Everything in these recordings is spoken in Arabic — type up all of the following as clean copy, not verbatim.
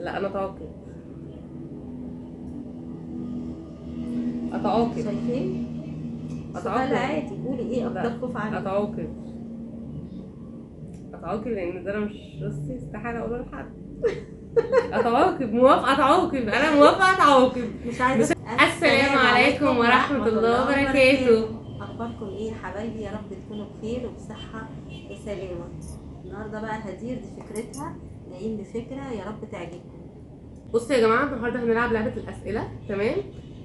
لا انا اتعاقب. اتعاقب. شايفين؟ سؤال اتعاقب. عادي، قولي ايه لا اكتر خوف عندك؟ اتعاقب. اتعاقب لان ده انا مش بصي استحاله اقوله لحد. اتعاقب، موافقه اتعاقب، انا موافقه اتعاقب. مش عايزه. السلام عليكم ورحمه الله وبركاته. اخباركم ايه يا حبايبي؟ يا رب تكونوا بخير وبصحه وسلامه. النهارده بقى هدير دي فكرتها، جايين بفكره يا رب تعجبكم. بصوا يا جماعه، النهارده هنلعب لعبه الاسئله. تمام،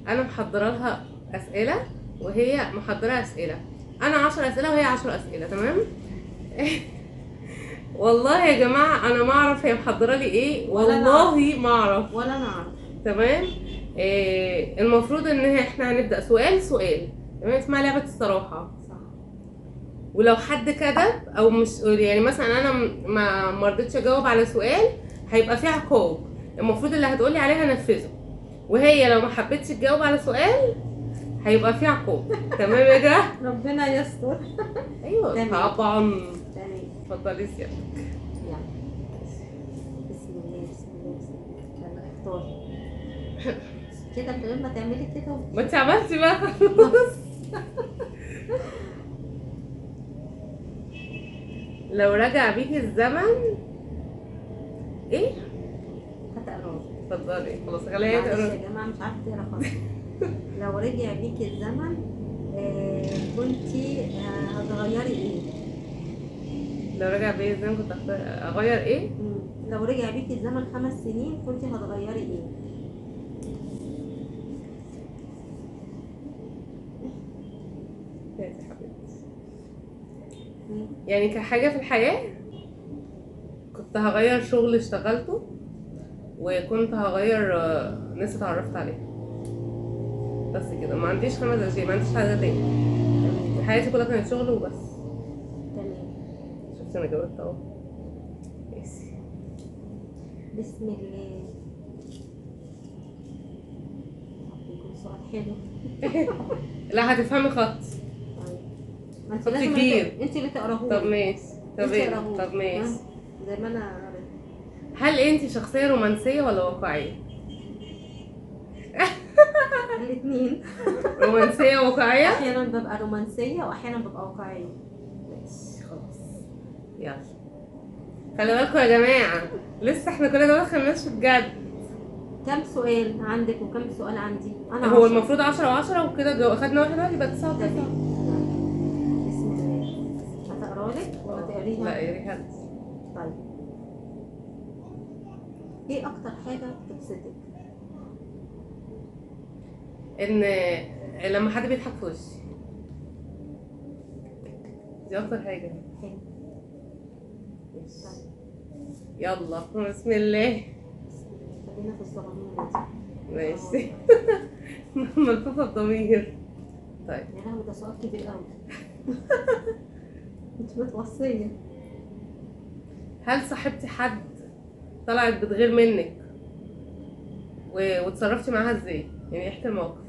انا محضره لها اسئله وهي محضره اسئله. انا 10 اسئله وهي 10 اسئله. تمام. والله يا جماعه انا ما اعرف هي محضره لي ايه، والله ما اعرف ولا انا اعرف. تمام. المفروض ان احنا هنبدا سؤال سؤال. تمام، اسمها لعبه الصراحه. صح. ولو حد كذب او مش يعني مثلا انا ما رضيتش اجاوب على سؤال، هيبقى فيه عقاب. المفروض اللي هتقولي عليه هنفذه، وهي لو ما حبتش تجاوب على سؤال هيبقى فيه عقاب. تمام يا جماعه؟ ربنا يستر. ايوه تمام. طبعا. تمام. اتفضلي سيادتك. يلا. بسم الله بسم الله بسم الله. يلا اختاري كده من غير ما تعملي كده. ما انت عملتي بقى. لو رجع بيكي الزمن ايه؟ هتقراها. اتفضلي خلاص خليها معلش تقرا. يا جماعه مش عارفه تقرا خالص. لو رجع بيكي الزمن كنتي هتغيري ايه؟ لو رجع بيا الزمن كنت اغير ايه؟ لو رجع بيكي الزمن 5 سنين كنتي هتغيري ايه؟ يا حبيبتي، يعني كحاجة في الحياة كنت هغير شغل اشتغلته، وكنت هغير ناس اتعرفت عليها. بس كده، ما عنديش 5 أشياء، ما عنديش حاجة تاني. حياتي كلها كانت شغل وبس. تمام. شفتي انا جاوبت اهو. ماشي. بسم الله. يكون سؤال حلو. لا هتفهمي خط. طيب ما انت خط لازم كبير. انت اللي تقراهولي. طب ماشي. طب ماشي. زي ما انا قريت. هل انت شخصية رومانسية ولا واقعية؟ الاثنين. رومانسية واقعية؟ احيانا ببقى رومانسيه واحيانا ببقى واقعيه. ماشي خلاص. يلا خلي بالكم يا جماعة، لسه احنا كل ده ما دخلناش في بجد. كم سؤال عندك وكم سؤال عندي؟ انا هو 10. المفروض 10 و10 وكده اخدنا واحد يبقى 9 و9. بسم الله. هتقرا لك ولا تقريها؟ لا اقريها انت. طيب. ايه اكتر حاجه بتبسطك؟ ان لما حد بيضحك في وشي، دي اكتر حاجة. حلو. ماشي. يلا بسم الله. خلينا في الصغنونه دي. ماشي. ملفوفة بضمير. طيب يا لهوي ده سؤال كبير قوي. انت متوصيه. هل صاحبتي حد طلعت بتغير منك وتصرفتي معاها ازاي؟ يعني احكي الموقف.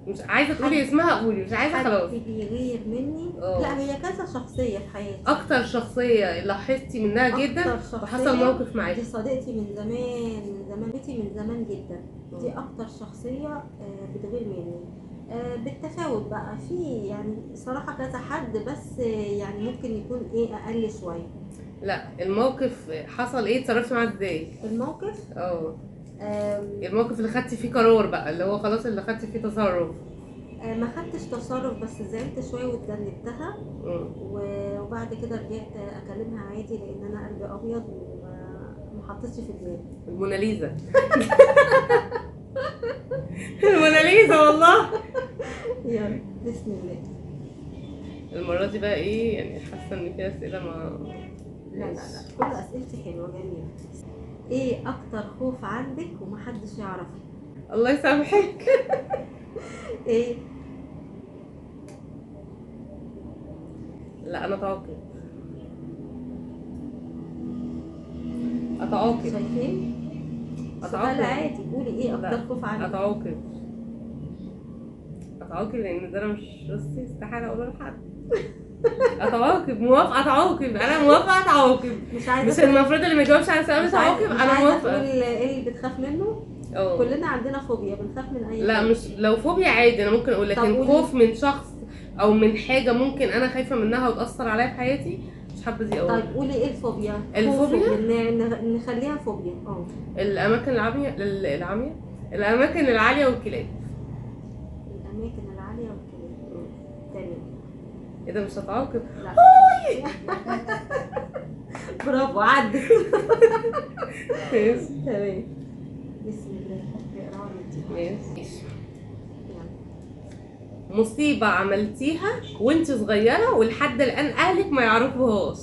مش عايزه تقولي اسمها قولي، مش عايزه خلاص. حد بيغير مني؟ لا هي كذا شخصيه في حياتي. اكتر شخصيه لاحظتي منها جدا وحصل موقف معاكي؟ دي صديقتي من زمان من زمان، بيتي من زمان جدا. دي اكتر شخصيه بتغير مني. بالتفاوت بقى في يعني صراحه كذا حد، بس يعني ممكن يكون ايه اقل شويه. لا الموقف حصل ايه؟ اتصرفتي معاه ازاي؟ الموقف الموقف اللي خدتي فيه قرار بقى، اللي هو خلاص اللي خدتي فيه تصرف. ما خدتش تصرف بس زعلت شويه واتجنبتها. وبعد كده رجعت اكلمها عادي لان انا قلبي ابيض وما حطيتش في دماغي. الموناليزا. الموناليزا والله. يلا بسم الله. المرة دي بقى ايه يعني؟ حاسة ان في اسئلة ما لا كل اسئلتي حلوه جميله. ايه اكتر خوف عندك ومحدش يعرفه؟ الله يسامحك. ايه؟ لا انا اتعاقب. اتعاقب. شايفين؟ سؤال عادي، قولي ايه اكتر خوف عندك؟ اتعاقب. اتعاقب لان ده انا مش بصي استحالة اقوله لحد. اتعاقب، موافقه اتعاقب، انا موافقه اتعاقب. مش عايزه مش المفروض اللي ما يجاوبش على سؤال مش اتعاقب؟ عايزه انا تقول موافقه. ايه اللي بتخاف منه. اه كلنا عندنا فوبيا، بنخاف من اي لا حاجه. مش لو فوبيا عادي انا ممكن اقول، طب لكن قولي. خوف من شخص او من حاجه ممكن انا خايفه منها وتاثر عليا في حياتي، مش حابه دي قوي. طيب قولي ايه الفوبيا؟ الفوبيا؟ نخليها فوبيا. الاماكن العاميه، الاماكن العاليه والكلاب. الاماكن العاليه والكلاب. تمام. ايه ده مش هتعاقب؟ لا. برافو عدت. ماشي تمام. بسم الله. اقراها انت. ماشي. مصيبة عملتيها وانت صغيرة ولحد الآن أهلك ما يعرفوهاش.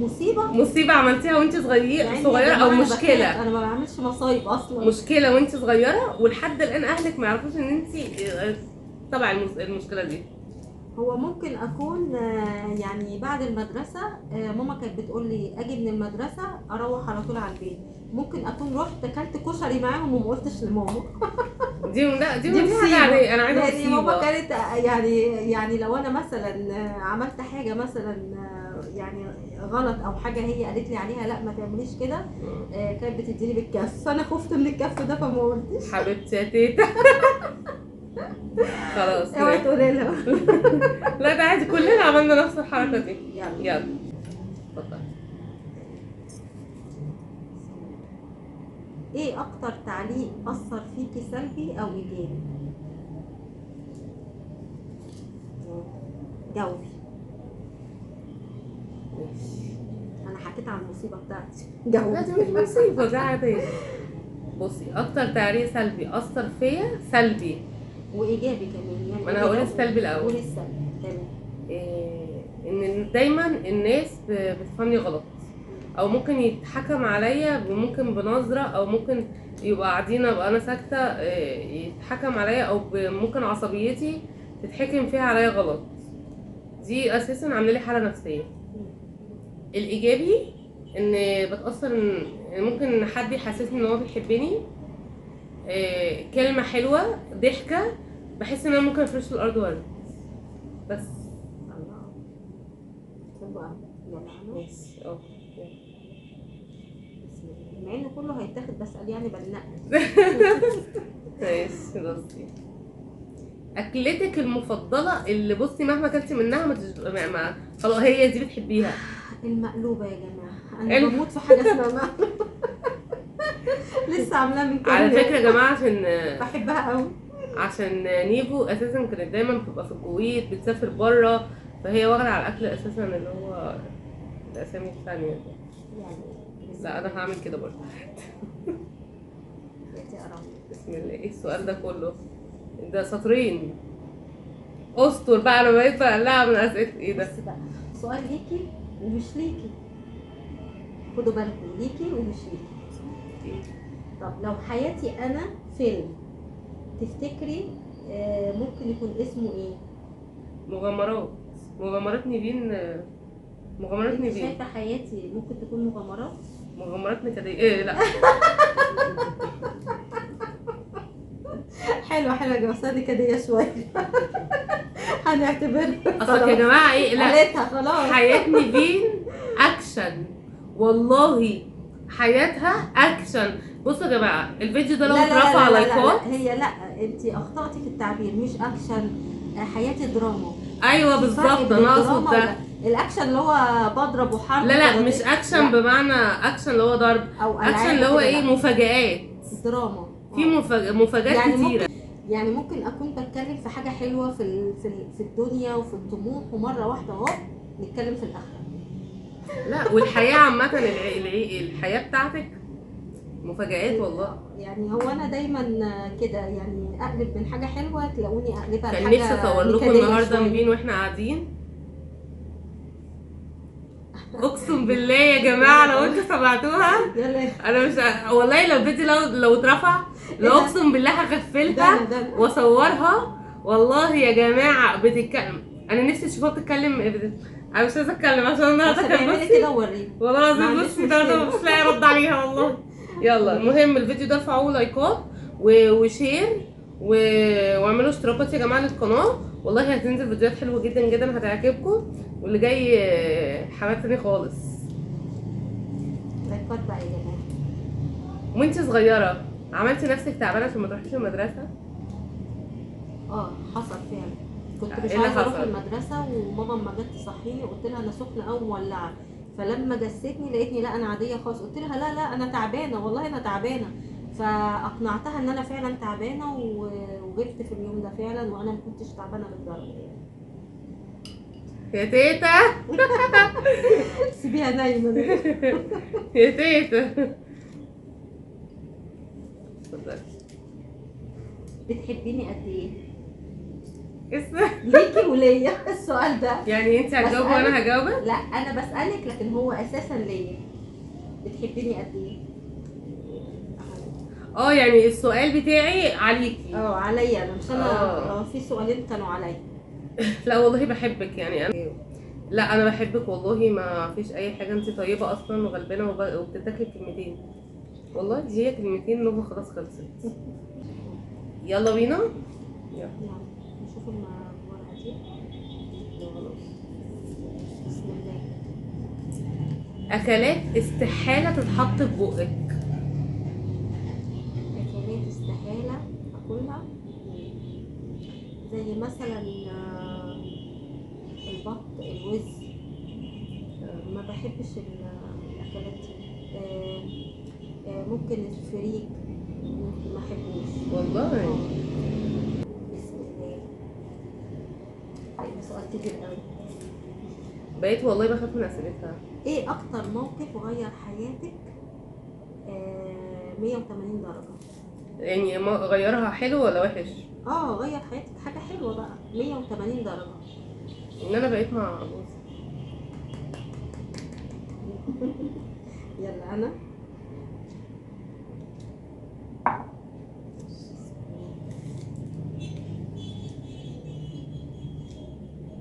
مصيبة عملتها. مصيبة عملتيها وانت صغيرة أو مشكلة. أنا ما بعملش مصايب أصلا. مشكلة وانت صغيرة ولحد الآن أهلك ما يعرفوش إن انت تبع المشكلة دي. هو ممكن أكون يعني بعد المدرسة ماما كانت بتقول لي أجي من المدرسة أروح على طول على البيت. ممكن أكون رحت أكلت كشري معاهم وما قلتش لماما. دي حاجة عادية، أنا عندي يعني ماما مصيبة. كانت يعني لو أنا مثلا عملت حاجة مثلا يعني غلط او حاجه هي قالت لي عليها لا ما تعمليش كده، كانت بتديني بالكف، فانا خفت من الكف ده فما قلتش. حبيبتي يا تيتا. خلاص اوعي تقولي لها. لا ده عادي، كلنا عملنا نفس الحركة دي. يلا اتفضل. ايه اكتر تعليق اثر فيكي سلبي او ايجابي؟ جاوبي. انا حكيت عن المصيبه بتاعتي. لا دي مش مصيبة، ده عادي. بصي اكتر تعليق سلبي اثر فيا، سلبي وايجابي كمان يعني. ما انا هقول السلبي الاول. قولي السلبي. تمام. ان دايما الناس بتفهمني غلط، او ممكن يتحكم عليا ممكن بنظره، او ممكن يبقى قاعدين ابقى انا ساكته يتحكم عليا، او ممكن عصبيتي تتحكم فيها عليا غلط. دي اساسا عامله لي حاله نفسيه. الايجابي ان بتاثر ان ممكن حد يحسسني ان هو بيحبني، كلمه حلوه، ضحكه، بحس ان انا ممكن افرش في الارض ورد بس. الله. ماشي. مع ان كله هيتاخد بس قال يعني بنقل. ماشي. بصي اكلتك المفضله اللي بصي مهما اكلتي منها ما خلاص هي دي بتحبيها. المقلوبه يا جماعه، انا بموت في حاجه اسمها مقلوبه. لسه عاملاها من كام على يوم. فكره يا جماعه عشان بحبها قوي. عشان نيفو اساسا كانت دايما بتبقى في الكويت، بتسافر بره، فهي واخده على الاكل اساسا اللي هو الاسامي الثانيه دي. يعني لا انا هعمل كده برضه. بسم الله. ايه السؤال ده كله؟ ده سطرين. استر بقى، انا بقيت بقلعها من اسئله ايه ده. بس بقى سؤال ليكي ومش ليكي، خدوا بالكم، ليكي ومش ليكي. طب لو حياتي انا فيلم تفتكري ممكن يكون اسمه ايه؟ مغامرات نيفين. مغامرات نيفين. شايفه حياتي ممكن تكون مغامرات نكدية. ايه لا. حلوه بس نكدية شويه. هنعتبرها اصل يا جماعه ايه، لا قالتها خلاص. حياة نيفين اكشن والله، حياتها اكشن. بصوا يا جماعه الفيديو ده لو اترفع لايكات. هي لا انت اخطأتي في التعبير، مش اكشن، حياتي دراما. ايوه بالظبط، انا اقصد ده الاكشن اللي هو بضرب وحرب. لا مش اكشن بمعنى اكشن اللي هو ضرب، او اكشن اللي هو ايه، مفاجآت، دراما. في مفاجآت يعني كتيره. يعني ممكن اكون بتكلم في حاجه حلوه في الدنيا وفي الطموح، ومره واحده اهو نتكلم في الاخره. لا والحياه عامه الحياه بتاعتك مفاجآت والله. يعني هو انا دايما كده، يعني اقلب من حاجه حلوه تلاقوني اقلبها كان نفسي اصور لكم النهارده نيفين واحنا قاعدين. اقسم بالله يا جماعه لو انتوا سمعتوها انا مش والله لو الفيديو لو اترفع لو اقسم بالله هغفلها واصورها والله يا جماعه. بتتكلم، انا نفسي اشوفها بتتكلم. انا مش عايزه اتكلم عشان النهارده كان بصي كده اوريك والله العظيم. بصي ده مش لاقي ارد عليها والله. يلا المهم الفيديو ده ارفعوه لايكات وشير واعملوا اشتراكات يا جماعه للقناه، والله هتنزل فيديوهات حلوه جدا جدا هتعجبكم، واللي جاي حاجات تاني خالص. لايكات بقى يا جماعه. وانت صغيره عملتي نفسك تعبانه عشان ما تروحيش المدرسه؟ حصل فعلا. كنت مش ايه اللي عايزه اروح حصل؟ المدرسه، وماما لما جت تصحيني قلت لها انا سخنه قوي مولعه. فلما جستني لقيتني لا انا عاديه خالص، قلت لها لا لا انا تعبانه والله انا تعبانه. فاقنعتها ان انا فعلا تعبانه وغبت في اليوم ده فعلا، وانا ما كنتش تعبانه للدرجه يعني. يا تيتا سيبيها نايمه. يا تيتا. اتفضلي. بتحبيني قد ايه؟ اسمع، ليكي وليا السؤال ده. يعني انت هتجاوبي وانا هجاوبك؟ لا انا بسالك، لكن هو اساسا ليا. بتحبيني قد ايه؟ يعني السؤال بتاعي عليكي. عليا انا، مش انا. آه. في سؤالين كانوا عليا. لا والله بحبك، يعني انا، لا انا بحبك والله، ما فيش اي حاجه، انت طيبه اصلا وغلبانه وبتتاكلي كلمتين، والله هي كلمتين نوبه خلاص خلصت. يلا بينا. يلا. نشوف الورقه دي. بسم الله. اكلات استحاله تتحط في بقك. اكلات استحاله اكلها، زي مثلا البط، الوز. ما بحبش الاكلات دي. ممكن الفريك ما احبوش والله. بسم الله. سؤال كتير قوي. بقيت والله بخاف من اسئلتها. ايه اكتر موقف غير حياتك 180 درجة؟ يعني غيرها حلو ولا وحش؟ غير حياتك حاجة حلوة بقى 180 درجة. ان انا بقيت مع جوزي. يلا انا.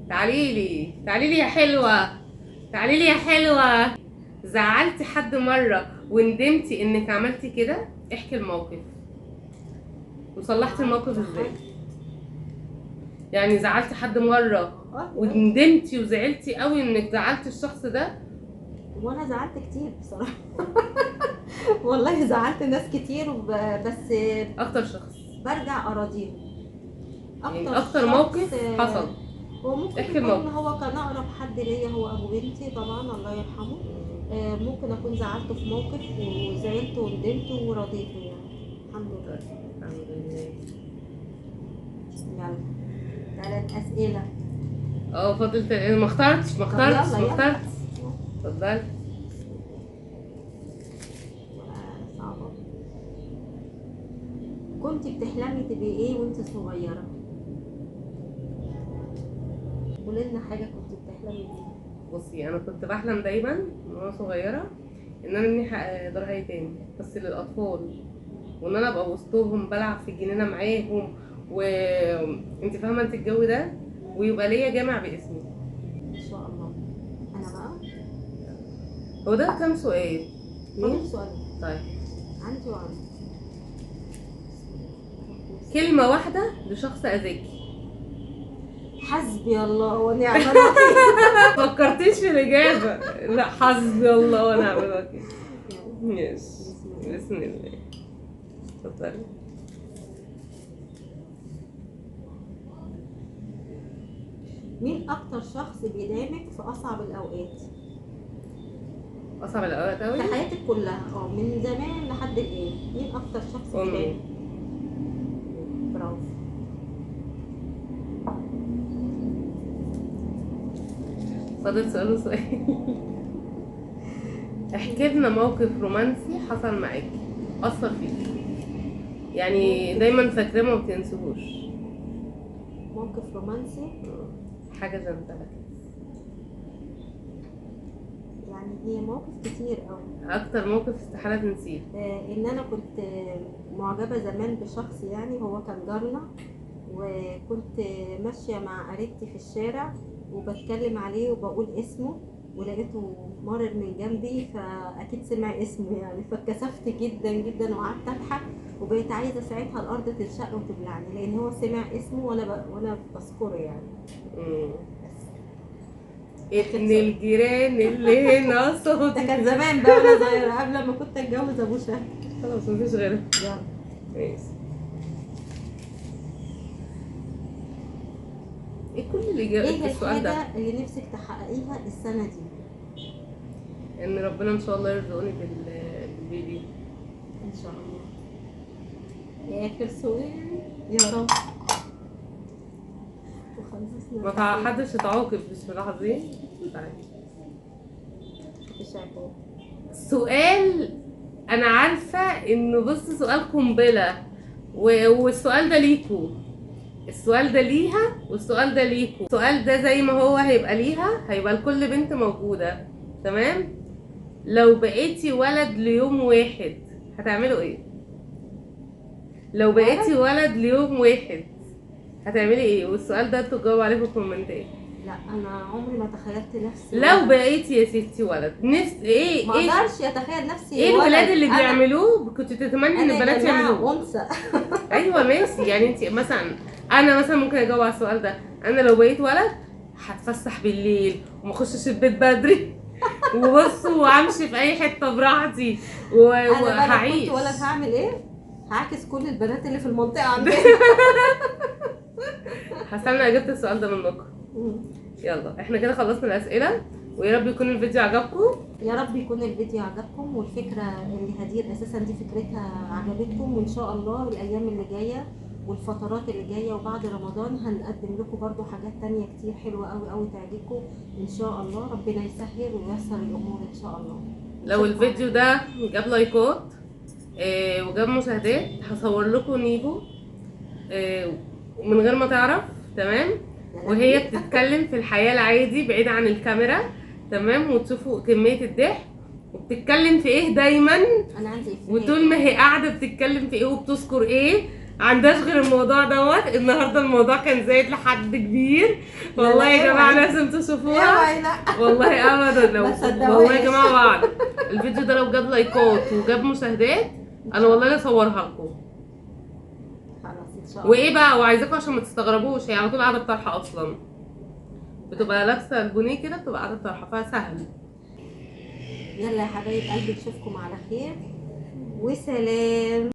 تعالي لي يا حلوه، تعالي لي يا حلوه. زعلتي حد مره وندمتي انك عملتي كده؟ احكي الموقف وصلحتي الموقف ازاي. يعني زعلتي حد مره وندمتي وزعلتي قوي انك زعلتي الشخص ده؟ وانا زعلت كتير بصراحة. والله زعلت ناس كتير بس اكتر شخص برجع اراضيهم. يعني اكتر موقف حصل. هو ممكن يكون هو كان اقرب حد ليا، هو ابو بنتي طبعا الله يرحمه. ممكن اكون زعلته في موقف وزعلت وندمت ورضيته يعني. الحمد لله. الحمد لله. يلا 3 اسئله. فاضل ما اخترتش. اتفضلي. صعبه. كنت بتحلمي تبقي ايه وانت صغيره؟ قولي لنا حاجه كنت بتحلمي بيها. بصي انا كنت بحلم دايما من وانا صغيره ان انا ابني دار ايتام بس للاطفال، وان انا ابقى وسطهم بلعب في الجنينه معاهم، وانت فاهمه انت الجو ده، ويبقى ليا جامع باسمي ان شاء الله. انا بقى هو ده كام سؤال؟ فاضل سؤال. طيب عندي وعندي. كلمه واحده لشخص اذاكي. حسبي الله ونعم الوكيل. فكرتيش في الاجابه؟ لا، حسبي الله ونعم الوكيل. ماشي. بسم الله. اتفضلي. مين اكتر شخص بيدعمك في اصعب الاوقات؟ اصعب الاوقات قوي في حياتك كلها، من زمان لحد الان، مين اكتر شخص بيدعمك؟ برافو. فاضل سؤال وسؤال. احكي لنا موقف رومانسي حصل معاكي اثر فيكي، يعني دايما فاكراه ما بتنسوهوش. موقف رومانسي حاجه زي كده يعني. هي مواقف كتير قوي. اكتر موقف استحاله تنسيه. ان انا كنت معجبه زمان بشخص، يعني هو كان جارنا، وكنت ماشيه مع قريبتي في الشارع وبتكلم عليه وبقول اسمه، ولقيته مرر من جنبي، فاكيد سمع اسمه يعني، فاتكسفت جدا جدا وقعدت اضحك، وبقيت عايزه ساعتها الارض تنشق وتبلعني، لان هو سمع اسمه وانا بذكره يعني. مم. بس ابن الجيران اللي هنا صوت. ده كان زمان بقى وانا صغيره، قبل ما كنت اتجوز ابو شهر. خلاص مفيش غيرها. يلا. ماشي. ايه كل الإجابة ايه السؤال ده؟ الحاجه اللي نفسك تحققيها السنه دي؟ ان ربنا ان شاء الله يرزقني بالبيبي. ان شاء الله. اخر سؤال يا رب. وخلصنا. ما حدش يتعاقب، مش ملاحظين؟ طيب. مفيش عقاب. سؤال انا عارفه انه بص سؤال قنبله، والسؤال ده ليكوا، السؤال ده ليها، والسؤال ده ليكوا. السؤال ده زي ما هو هيبقى ليها، هيبقى لكل بنت موجوده. تمام؟ لو بقيتي ولد ليوم واحد هتعملوا ايه؟ لو بقيتي ولد ليوم واحد هتعملي ايه؟ والسؤال ده انتوا تجاوبوا عليه في الكومنتات. لا انا عمري ما تخيلت نفسي لو ولد. بقيتي يا ستي ولد، نفس ايه ما اقدرش اتخيل نفسي ايه ولد. الولاد اللي أنا- بيعملوه كنت تتمني ان انا البنات يا يعملوه؟ جماعه انثى. ايوه ماشي، يعني انت مثلا، انا مثلا ممكن اجاوب على السؤال ده. انا لو بقيت ولد هتفسح بالليل وما اخشش البيت بدري وبص وامشي في اي حته براحتي انا بقى لو وهعيش. كنت ولد هعمل ايه؟ هعكس كل البنات اللي في المنطقه عندنا. هستنى اجابه السؤال ده منكم. يلا احنا كده خلصنا الاسئله، ويا رب يكون الفيديو عجبكم. يا رب يكون الفيديو عجبكم، والفكره اللي هدير اساسا دي فكرتها عجبتكم، وان شاء الله الايام اللي جايه والفترات اللي جايه وبعد رمضان هنقدم لكم برضو حاجات تانية كتير حلوه قوي قوي تعجبكم ان شاء الله. ربنا يسهل وييسر الامور ان شاء الله. لو الفيديو ده جاب لايكات وجاب مشاهدات، هصور لكم نيبو من غير ما تعرف. تمام؟ وهي بتتكلم في الحياة العادي بعيد عن الكاميرا. تمام؟ وتشوفوا كمية الضحك وبتتكلم في ايه دايما، انا عندي إفيهات. وطول ما هي قاعدة بتتكلم في ايه وبتذكر ايه، عندهاش غير الموضوع دوت. النهارده الموضوع كان زايد لحد كبير، والله يا جماعة لازم تشوفوها. لا والله ابدا، لو ما تصدقوهاش. والله يا جماعة وعد الفيديو ده لو جاب لايكات وجاب مشاهدات، انا والله لا اصورها لكم. خلاص ان شاء الله. وايه بقى، وعايزاكم عشان ما تستغربوش، هي على طول قاعده بطرحه اصلا، بتبقى لابسه البونيه كده، بتبقى قاعده بطرحه، فسهل. يلا يا حبايب قلبي، نشوفكم على خير وسلام.